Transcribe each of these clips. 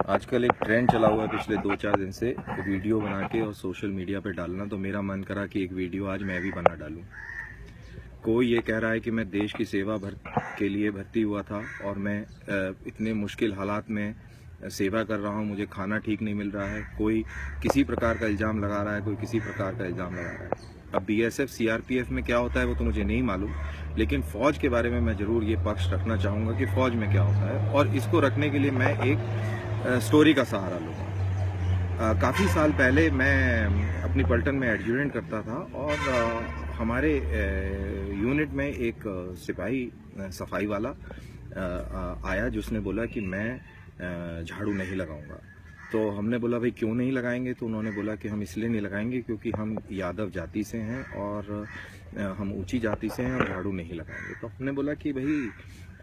आजकल एक ट्रेंड चला हुआ है पिछले 2-4 दिन से वीडियो बना के और सोशल मीडिया पे डालना। तो मेरा मन करा कि एक वीडियो आज मैं भी बना डालूं। कोई ये कह रहा है कि मैं देश की सेवा के लिए भर्ती हुआ था और मैं इतने मुश्किल हालात में सेवा कर रहा हूं, मुझे खाना ठीक नहीं मिल रहा है। कोई किसी प्रकार का इल्ज़ाम लगा रहा है, कोई किसी प्रकार का इल्ज़ाम लगा रहा है। अब बीएसएफ सीआरपीएफ में क्या होता है वो तो मुझे नहीं मालूम, लेकिन फ़ौज के बारे में मैं ज़रूर ये पक्ष रखना चाहूँगा कि फ़ौज में क्या होता है, और इसको रखने के लिए मैं एक स्टोरी का सहारा लूँगा। काफ़ी साल पहले मैं अपनी पलटन में एडजुटेंट करता था और हमारे यूनिट में एक सिपाही सफाई वाला आया जिसने बोला कि मैं झाड़ू नहीं लगाऊंगा। तो हमने बोला भाई क्यों नहीं लगाएंगे? तो उन्होंने बोला कि हम इसलिए नहीं लगाएंगे क्योंकि हम यादव जाति से हैं और हम ऊंची जाति से हैं और झाड़ू नहीं लगाएंगे। तो हमने बोला कि भाई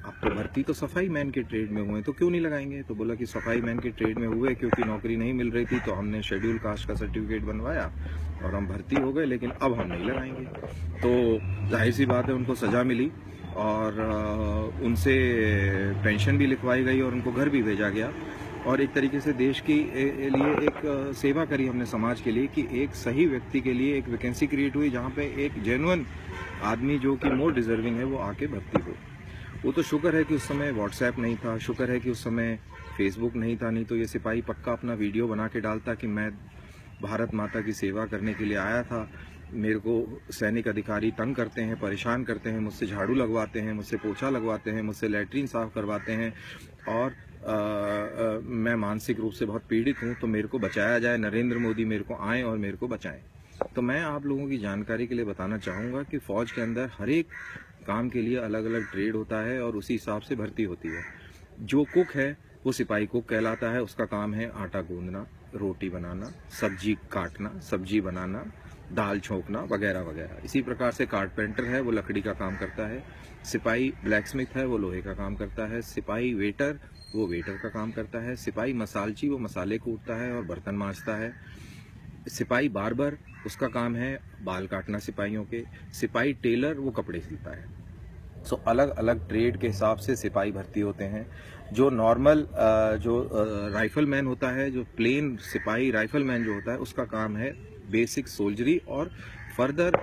आप तो भर्ती तो सफाई मैन के ट्रेड में हुए तो क्यों नहीं लगाएंगे? तो बोला कि सफाई मैन के ट्रेड में हुए क्योंकि नौकरी नहीं मिल रही थी, तो हमने शेड्यूल कास्ट का सर्टिफिकेट बनवाया और हम भर्ती हो गए, लेकिन अब हम नहीं लगाएंगे। तो जाहिर सी बात है उनको सज़ा मिली और उनसे पेंशन भी लिखवाई गई और उनको घर भी भेजा गया। और एक तरीके से देश की लिए एक सेवा करी हमने समाज के लिए कि एक सही व्यक्ति के लिए एक वैकेंसी क्रिएट हुई जहाँ पे एक जेन्युइन आदमी जो कि मोर डिजर्विंग है वो आके भर्ती हो। वो तो शुक्र है कि उस समय व्हाट्सएप नहीं था, शुक्र है कि उस समय फेसबुक नहीं था, नहीं तो ये सिपाही पक्का अपना वीडियो बना के डालता कि मैं भारत माता की सेवा करने के लिए आया था। मेरे को सैनिक अधिकारी तंग करते हैं, परेशान करते हैं, मुझसे झाड़ू लगवाते हैं, मुझसे पोछा लगवाते हैं, मुझसे लैट्रीन साफ करवाते हैं और मैं मानसिक रूप से बहुत पीड़ित हूँ, तो मेरे को बचाया जाए, नरेंद्र मोदी मेरे को आए और मेरे को बचाएं। तो मैं आप लोगों की जानकारी के लिए बताना चाहूँगा कि फ़ौज के अंदर हर एक काम के लिए अलग अलग ट्रेड होता है और उसी हिसाब से भर्ती होती है। जो कुक है वो सिपाही कुक कहलाता है, उसका काम है आटा गूंदना, रोटी बनाना, सब्जी काटना, सब्जी बनाना, दाल छोंकना वगैरह वगैरह। इसी प्रकार से कारपेंटर है वो लकड़ी का काम करता है, सिपाही ब्लैकस्मिथ है वो लोहे का काम करता है, सिपाही वेटर वो वेटर का काम करता है, सिपाही मसालची वो मसाले कूटता है और बर्तन मांजता है, सिपाही बार्बर उसका काम है बाल काटना सिपाहियों के, सिपाही टेलर वो कपड़े सिलता है। सो अलग अलग ट्रेड के हिसाब से सिपाही भर्ती होते हैं। जो नॉर्मल जो राइफलमैन होता है, जो प्लेन सिपाही राइफलमैन जो होता है, उसका काम है बेसिक सोल्जरी और फर्दर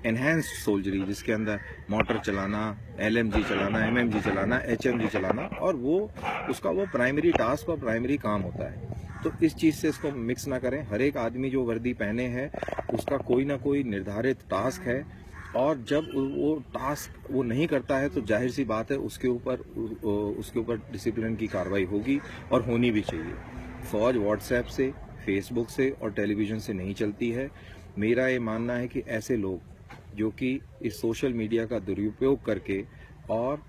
एनहेंस्ड सोल्जरी, जिसके अंदर मोटर चलाना, एलएमजी चलाना, एमएमजी चलाना, एचएमजी चलाना, और वो उसका वो प्राइमरी टास्क और प्राइमरी काम होता है। तो इस चीज़ से इसको मिक्स ना करें। हर एक आदमी जो वर्दी पहने हैं उसका कोई ना कोई निर्धारित टास्क है, और जब वो टास्क वो नहीं करता है तो जाहिर सी बात है उसके ऊपर डिसिप्लिन की कार्रवाई होगी और होनी भी चाहिए। फ़ौज व्हाट्सएप से, फेसबुक से और टेलीविज़न से नहीं चलती है। मेरा ये मानना है कि ऐसे लोग जो कि इस सोशल मीडिया का दुरुपयोग करके और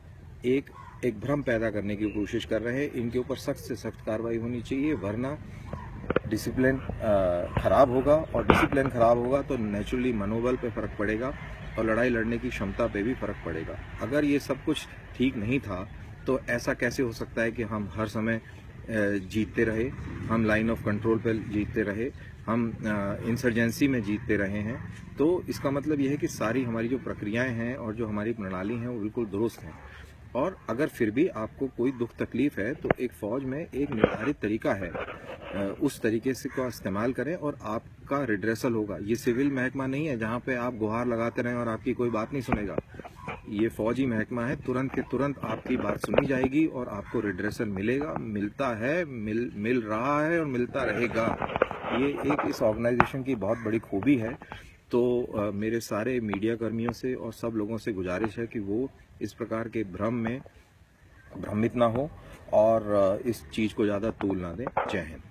एक भ्रम पैदा करने की कोशिश कर रहे हैं, इनके ऊपर सख्त से सख्त कार्रवाई होनी चाहिए, वरना डिसिप्लिन खराब होगा, और डिसिप्लिन खराब होगा तो नेचुरली मनोबल पे फ़र्क पड़ेगा और लड़ाई लड़ने की क्षमता पे भी फ़र्क पड़ेगा। अगर ये सब कुछ ठीक नहीं था तो ऐसा कैसे हो सकता है कि हम हर समय जीतते रहे, हम लाइन ऑफ कंट्रोल पे जीतते रहे, हम इंसर्जेंसी में जीतते रहे हैं? तो इसका मतलब यह है कि सारी हमारी जो प्रक्रियाएं हैं और जो हमारी प्रणाली हैं वो बिल्कुल दुरुस्त हैं। और अगर फिर भी आपको कोई दुख तकलीफ है तो एक फ़ौज में एक निर्धारित तरीका है, उस तरीके से का इस्तेमाल करें और आपका रिड्रेसल होगा। ये सिविल महकमा नहीं है जहाँ पे आप गुहार लगाते रहें और आपकी कोई बात नहीं सुनेगा। ये फौजी महकमा है, तुरंत के तुरंत आपकी बात सुनी जाएगी और आपको रिड्रेसल मिलेगा, मिलता है, मिल रहा है और मिलता रहेगा। ये एक इस ऑर्गेनाइजेशन की बहुत बड़ी खूबी है। तो मेरे सारे मीडिया कर्मियों से और सब लोगों से गुजारिश है कि वो इस प्रकार के भ्रम में भ्रमित ना हो और इस चीज़ को ज़्यादा तूल ना दें। जय हिंद।